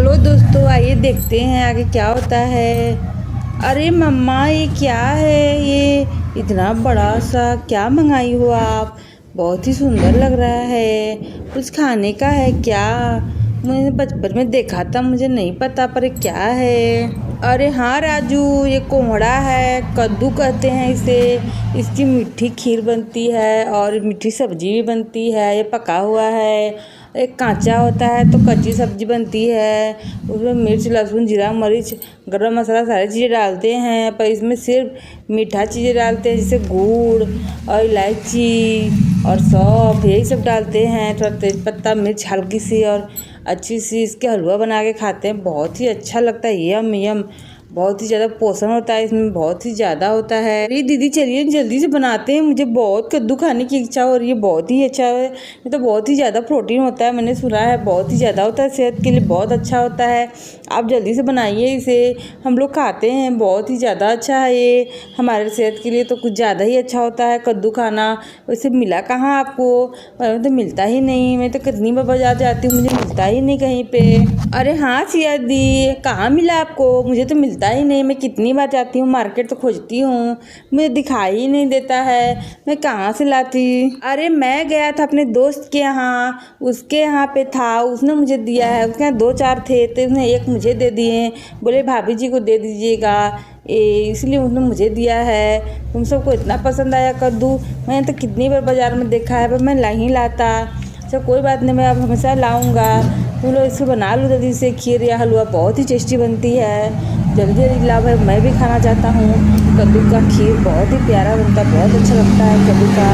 चलो दोस्तों, आइए देखते हैं आगे क्या होता है। अरे मम्मा, ये क्या है? ये इतना बड़ा सा क्या मंगाई हो आप? बहुत ही सुंदर लग रहा है। कुछ खाने का है क्या? मैंने बचपन में देखा था, मुझे नहीं पता, पर ये क्या है? अरे हाँ राजू, ये कोहड़ा है, कद्दू कहते हैं इसे। इसकी मीठी खीर बनती है और मीठी सब्जी भी बनती है। ये पका हुआ है। एक कांचा होता है तो कच्ची सब्जी बनती है। उसमें मिर्च, लहसुन, जीरा, मरीच, गरम मसाला सारी चीज़ें डालते हैं, पर इसमें सिर्फ मीठा चीज़ें डालते हैं, जैसे गुड़ और इलायची और सौंफ, यही सब डालते हैं। थोड़ा तेज़पत्ता, मिर्च हल्की सी, और अच्छी सी इसके हलवा बना के खाते हैं। बहुत ही अच्छा लगता है। यम यम। बहुत ही ज़्यादा पोषण होता है इसमें, बहुत ही ज़्यादा होता है। अरे दीदी चलिए जल्दी से बनाते हैं, मुझे बहुत कद्दू खाने की इच्छा हो रही है। बहुत ही अच्छा है, ये तो बहुत ही ज़्यादा प्रोटीन होता है, मैंने सुना है बहुत ही ज़्यादा होता है, सेहत के लिए बहुत अच्छा होता है। आप जल्दी से बनाइए इसे, हम लोग खाते हैं। बहुत ही ज़्यादा अच्छा है ये, हमारे सेहत के लिए तो कुछ ज़्यादा ही अच्छा होता है कद्दू खाना। वैसे मिला कहाँ आपको? तो मिलता ही नहीं। मैं तो कितनी बार बाजार जाती हूँ, मुझे मिलता ही नहीं कहीं पे। अरे हाँ सिया दी, कहाँ मिला आपको? मुझे तो मिलता ही नहीं। मैं कितनी बार जाती हूँ मार्केट, तो खोजती हूँ, मुझे दिखाई ही नहीं देता है। मैं कहाँ से लाती? अरे मैं गया था अपने दोस्त के यहाँ, उसके यहाँ पे था, उसने मुझे दिया है। उसके यहाँ 2-4 थे तो उसने एक मुझे दे दिए, बोले भाभी जी को दे दीजिएगा, इसलिए उसने मुझे दिया है। तुम सबको इतना पसंद आया कद्दू। मैंने तो कितनी बार बाजार में देखा है, पर मैं ला ही लाता। अच्छा कोई बात नहीं, मैं अब हमेशा लाऊंगा। तुम लोग इसको बना लो जल्दी से, खीर या हलवा बहुत ही टेस्टी बनती है। जल्दी जल्दी लाओ भाई, मैं भी खाना चाहता हूँ। कद्दू का खीर बहुत ही प्यारा बनता है, बहुत अच्छा लगता है कद्दू का,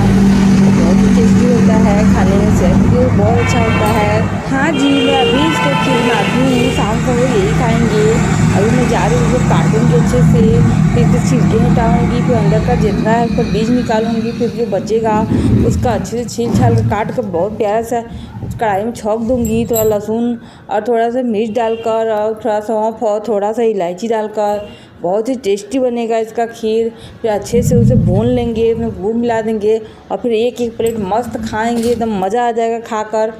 बहुत ही टेस्टी होता है खाने में, सेहत के लिए बहुत अच्छा होता है। हाँ जी, मैं अभी इसको खीर बनाती हूँ, शाम को वो यही खाएंगे। अभी मैं जा रही हूँ, उसको काटूंगी अच्छे से, फिर इसके छिलके हटाऊंगी, फिर अंदर का जितना है उसका बीज निकालूंगी, फिर जो बचेगा उसका अच्छे से छील छाल कर काट कर बहुत प्यारा सा कढ़ाई में छौंक दूंगी। थोड़ा लहसुन और थोड़ा सा मिर्च डालकर और थोड़ा सौंफ और थोड़ा सा इलायची डालकर बहुत ही टेस्टी बनेगा इसका खीर। फिर अच्छे से उसे भून लेंगे, उसमें गुड़ मिला देंगे और फिर एक एक प्लेट मस्त खाएंगे, एकदम मज़ा आ जाएगा खाकर।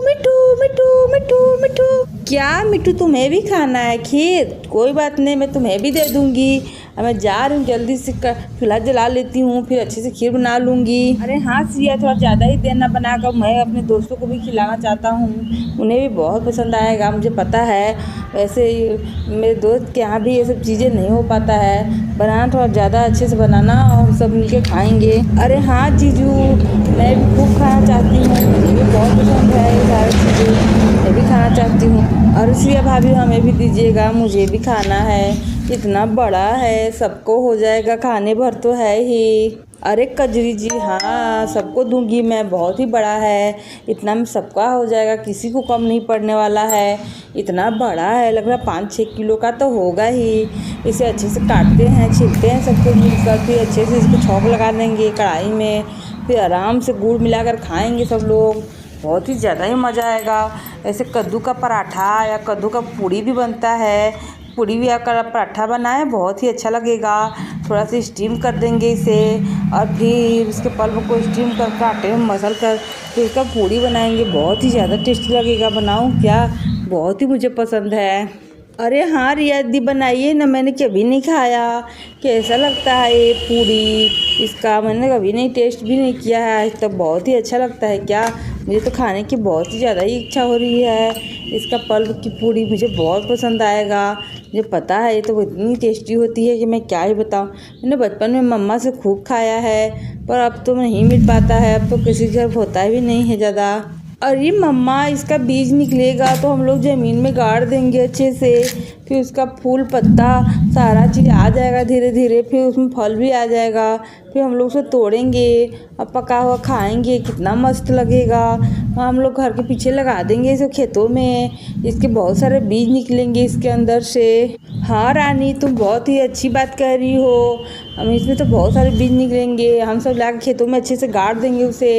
मिठू मिठू मिठू मिठू, क्या मिठू तुम्हें भी खाना है खीर? कोई बात नहीं, मैं तुम्हें भी दे दूंगी। अब मैं जा रही हूँ, जल्दी से चूल्हा जला लेती हूँ, फिर अच्छे से खीर बना लूँगी। अरे हाँ सिया, थोड़ा ज़्यादा ही देना बनाकर, मैं अपने दोस्तों को भी खिलाना चाहता हूँ, उन्हें भी बहुत पसंद आएगा, मुझे पता है। वैसे मेरे दोस्त के यहाँ भी ये सब चीज़ें नहीं हो पाता है, बनाना थोड़ा ज़्यादा अच्छे से बनाना और सब मिलके खाएंगे। अरे हाँ जीजू, मैं भी खूब खाना चाहती हूँ, मुझे भी बहुत पसंद है ये सारी चीज़ें, मैं भी खाना चाहती हूँ। और सिया भाभी हमें भी दीजिएगा, मुझे भी खाना है। इतना बड़ा है, सबको हो जाएगा, खाने भर तो है ही। अरे कजरी जी, हाँ सबको दूंगी मैं, बहुत ही बड़ा है, इतना में सबका हो जाएगा, किसी को कम नहीं पड़ने वाला है। इतना बड़ा है, लग रहा 5-6 किलो का तो होगा ही। इसे अच्छे से काटते हैं, छीलते हैं सबको मिलकर, फिर अच्छे से इसको छौंक लगा देंगे कढ़ाई में, फिर आराम से गुड़ मिलाकर खाएंगे सब लोग, बहुत ही ज़्यादा ही मज़ा आएगा। ऐसे कद्दू का पराठा या कद्दू का पूड़ी भी बनता है, पूड़ी भी अगर पराठा बनाएं बहुत ही अच्छा लगेगा। थोड़ा सा स्टीम कर देंगे इसे और फिर इसके पल्प को स्टीम कर आटे में मसल कर फिर इसका पूड़ी बनाएंगे, बहुत ही ज़्यादा टेस्टी लगेगा। बनाऊं क्या? बहुत ही मुझे पसंद है। अरे हाँ रिया दी, बनाइए ना, मैंने कभी नहीं खाया, कैसा लगता है ये पूड़ी? इसका मैंने कभी नहीं टेस्ट भी नहीं किया है आज तक। बहुत ही अच्छा लगता है क्या? मुझे तो खाने की बहुत ही ज़्यादा ही इच्छा हो रही है। इसका पल्प की पूड़ी मुझे बहुत पसंद आएगा, मुझे पता है ये तो इतनी टेस्टी होती है कि मैं क्या ही बताऊँ। मैंने बचपन में मम्मा से खूब खाया है, पर अब तो नहीं मिल पाता है, अब तो किसी घर होता भी नहीं है ज़्यादा। अरे मम्मा, इसका बीज निकलेगा तो हम लोग ज़मीन में गाड़ देंगे अच्छे से, फिर उसका फूल पत्ता सारा चीज़ आ जाएगा धीरे धीरे, फिर उसमें फल भी आ जाएगा, फिर हम लोग उसे तोड़ेंगे और पका हुआ खाएंगे, कितना मस्त लगेगा। हम लोग घर के पीछे लगा देंगे इसे खेतों में, इसके बहुत सारे बीज निकलेंगे इसके अंदर से। हाँ रानी, तुम बहुत ही अच्छी बात कह रही हो, हम इसमें तो बहुत सारे बीज निकलेंगे, हम सब लाके खेतों में अच्छे से गाड़ देंगे उसे,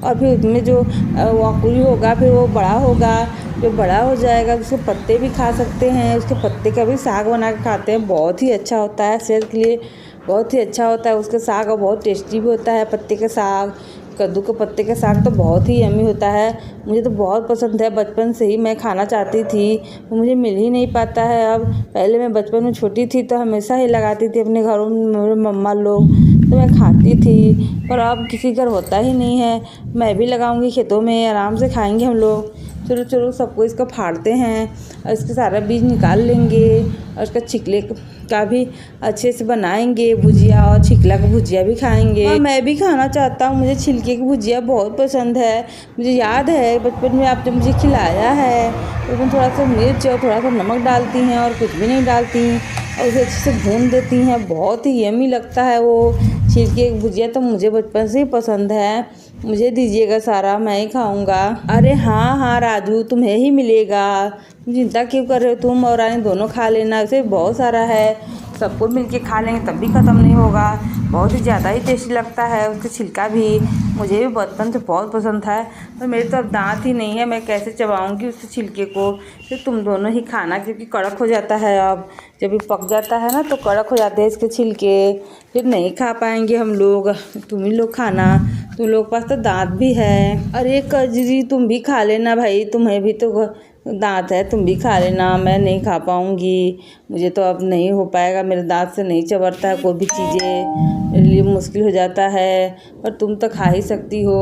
और फिर उसमें जो अंकुरी होगा फिर वो बड़ा होगा, जो बड़ा हो जाएगा उसके पत्ते भी खा सकते हैं, उसके पत्ते का भी साग बना के खाते हैं, बहुत ही अच्छा होता है सेहत के लिए, बहुत ही अच्छा होता है उसका साग, और बहुत टेस्टी भी होता है पत्ते का साग। कद्दू के पत्ते का साग तो बहुत ही यम्मी होता है, मुझे तो बहुत पसंद है। बचपन से ही मैं खाना चाहती थी, तो मुझे मिल ही नहीं पाता है अब। पहले मैं बचपन में छोटी थी तो हमेशा ही लगाती थी अपने घरों में, मेरे मम्मा लोग, तो मैं खाती थी, पर अब किसी घर होता ही नहीं है। मैं भी लगाऊंगी खेतों में, आराम से खाएंगे हम लोग। चलो चलो सबको इसको फाड़ते हैं और इसके सारा बीज निकाल लेंगे और इसका छिकले का भी अच्छे से बनाएंगे भुजिया, और छिकला का भुजिया भी खाएंगे। हाँ, मैं भी खाना चाहता हूँ, मुझे छिलके की भुजिया बहुत पसंद है। मुझे याद है बचपन में आपने मुझे खिलाया है, उसमें थोड़ा सा मिर्च और थोड़ा सा नमक डालती हैं और कुछ भी नहीं डालती, और उसे अच्छे से भून देती हैं। बहुत ही यम्मी लगता है वो छिलके की भुजिया, तो मुझे बचपन से ही पसंद है। मुझे दीजिएगा सारा, मैं ही खाऊंगा। अरे हाँ हाँ राजू, तुम्हें ही मिलेगा, चिंता क्यों कर रहे हो? तुम और रानी दोनों खा लेना, उसे बहुत सारा है, सबको मिलके खा लेंगे तब भी ख़त्म नहीं होगा। बहुत ही ज़्यादा ही टेस्टी लगता है उसका छिलका भी, मुझे भी बचपन से बहुत पसंद है। पर मेरे तो अब दांत ही नहीं है, मैं कैसे चबाऊंगी उस छिलके को? फिर तुम दोनों ही खाना, क्योंकि कड़क हो जाता है। अब जब ये पक जाता है ना तो कड़क हो जाते हैं इसके छिलके, फिर नहीं खा पाएंगे हम लोग। तुम ही लोग खाना, तुम लोग पास तो दांत भी है। अरे कजरी, तुम भी खा लेना भाई, तुम्हें भी तो दांत है, तुम भी खा लेना। मैं नहीं खा पाऊंगी, मुझे तो अब नहीं हो पाएगा, मेरे दांत से नहीं चबरता है कोई भी चीज़ें, मेरे लिए मुश्किल हो जाता है। पर तुम तो खा ही सकती हो।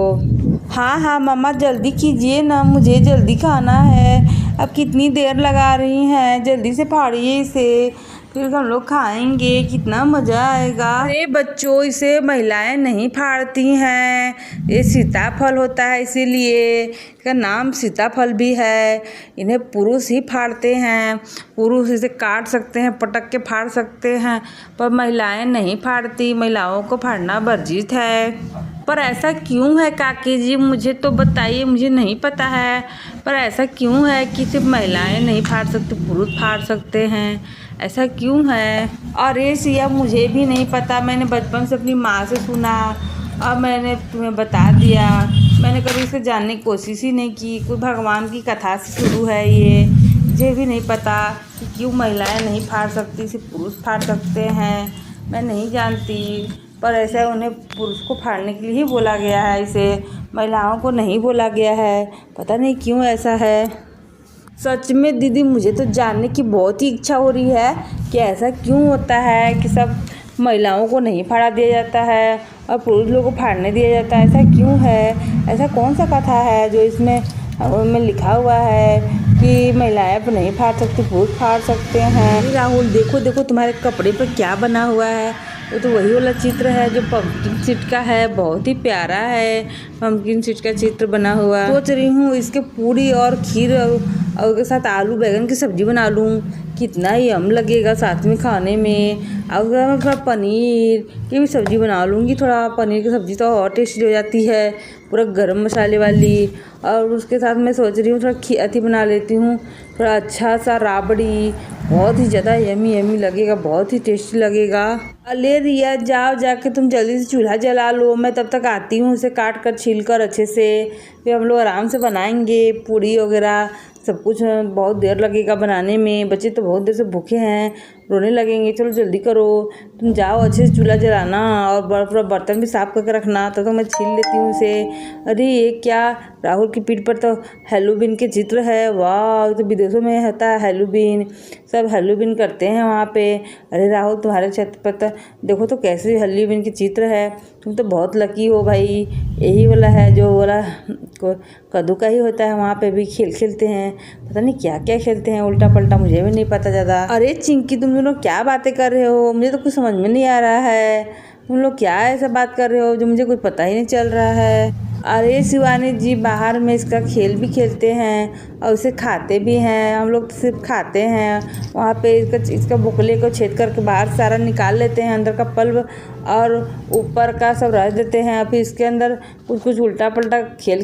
हाँ हाँ मम्मा, जल्दी कीजिए ना, मुझे जल्दी खाना है। अब कितनी देर लगा रही हैं, जल्दी से फाड़िए इसे, फिर हम लोग खाएंगे, कितना मज़ा आएगा। अरे बच्चों, इसे महिलाएं नहीं फाड़ती हैं, ये सीताफल होता है, इसीलिए इसका नाम सीताफल भी है। इन्हें पुरुष ही फाड़ते हैं, पुरुष इसे काट सकते हैं, पटक के फाड़ सकते हैं, पर महिलाएं नहीं फाड़ती, महिलाओं को फाड़ना वर्जित है। पर ऐसा क्यों है काकी जी, मुझे तो बताइए, मुझे नहीं पता है। पर ऐसा क्यों है कि सिर्फ महिलाएं नहीं फाड़ सकती, पुरुष फाड़ सकते हैं, ऐसा क्यों है? अरे सिया, मुझे भी नहीं पता, मैंने बचपन से अपनी माँ से सुना और मैंने तुम्हें बता दिया। मैंने कभी इसे जानने की कोशिश ही नहीं की, कोई भगवान की कथा से शुरू है ये। मुझे भी नहीं पता कि क्यों महिलाएं नहीं फाड़ सकती, सिर्फ पुरुष फाड़ सकते हैं, मैं नहीं जानती। पर ऐसा उन्हें पुरुष को फाड़ने के लिए ही बोला गया है, इसे महिलाओं को नहीं बोला गया है, पता नहीं क्यों ऐसा है। सच में दीदी, मुझे तो जानने की बहुत ही इच्छा हो रही है कि ऐसा क्यों होता है कि सब महिलाओं को नहीं फाड़ा दिया जाता है और पुरुष लोगों को फाड़ने दिया जाता है, ऐसा क्यों है? ऐसा कौन सा कथा है जो इसमें लिखा हुआ है कि महिलाएं नहीं फाड़ सकती, पुरुष फाड़ सकते हैं? राहुल देखो देखो, तुम्हारे कपड़े पर क्या बना हुआ है, वो तो वही वाला चित्र है जो पम्पकिन सीड का है, बहुत ही प्यारा है पम्पकिन सीड का चित्र बना हुआ। सोच रही हूँ इसके पूरी और खीर और उसके साथ आलू बैगन की सब्जी बना लूँ, कितना यम लगेगा साथ में खाने में। और मैं थोड़ा पनीर की भी सब्ज़ी बना लूँगी, थोड़ा पनीर की सब्ज़ी तो और टेस्टी हो जाती है, पूरा गरम मसाले वाली। और उसके साथ मैं सोच रही हूँ थोड़ा अथी बना लेती हूँ, थोड़ा अच्छा सा राबड़ी, बहुत ही ज़्यादा यमी यमी लगेगा, बहुत ही टेस्टी लगेगा। अरे रिया, जाओ जाके तुम जल्दी से चूल्हा जला लो, मैं तब तक आती हूँ, उसे काट कर छील कर अच्छे से, फिर हम लोग आराम से बनाएंगे पूड़ी वगैरह सब कुछ। बहुत देर लगेगा बनाने में, बच्चे तो बहुत देर से भूखे हैं, रोने लगेंगे। चलो जल्दी करो, तुम जाओ अच्छे से चूल्हा जलाना और पूरा बर्तन भी साफ करके रखना, तो मैं छील लेती हूँ इसे। अरे ये क्या, राहुल की पीठ पर तो हेलोवीन के चित्र है, वाह, तो विदेशों में होता है हेलोवीन, सब हेलोवीन करते हैं वहाँ पे। अरे राहुल, तुम्हारे छत पर तो देखो तो कैसे हेलोवीन के चित्र है, तुम तो बहुत लकी हो भाई। यही वाला है जो वाला कद्दू का ही होता है, वहाँ पे भी खेल खेलते हैं, पता नहीं क्या क्या खेलते हैं, उल्टा पलटा, मुझे भी नहीं पता ज़्यादा। अरे चिंकी, तुम दोनों क्या बातें कर रहे हो, मुझे तो कुछ समझ में नहीं आ रहा है, तुम लोग क्या ऐसा बात कर रहे हो जो मुझे कुछ पता ही नहीं चल रहा है। अरे शिवानी जी, बाहर में इसका खेल भी खेलते हैं और इसे खाते भी हैं, हम लोग तो सिर्फ खाते हैं। वहाँ पे इसका बुकले को छेद करके बाहर सारा निकाल लेते हैं, अंदर का पल्प और ऊपर का सब रख देते हैं, फिर इसके अंदर कुछ कुछ उल्टा पल्टा खेल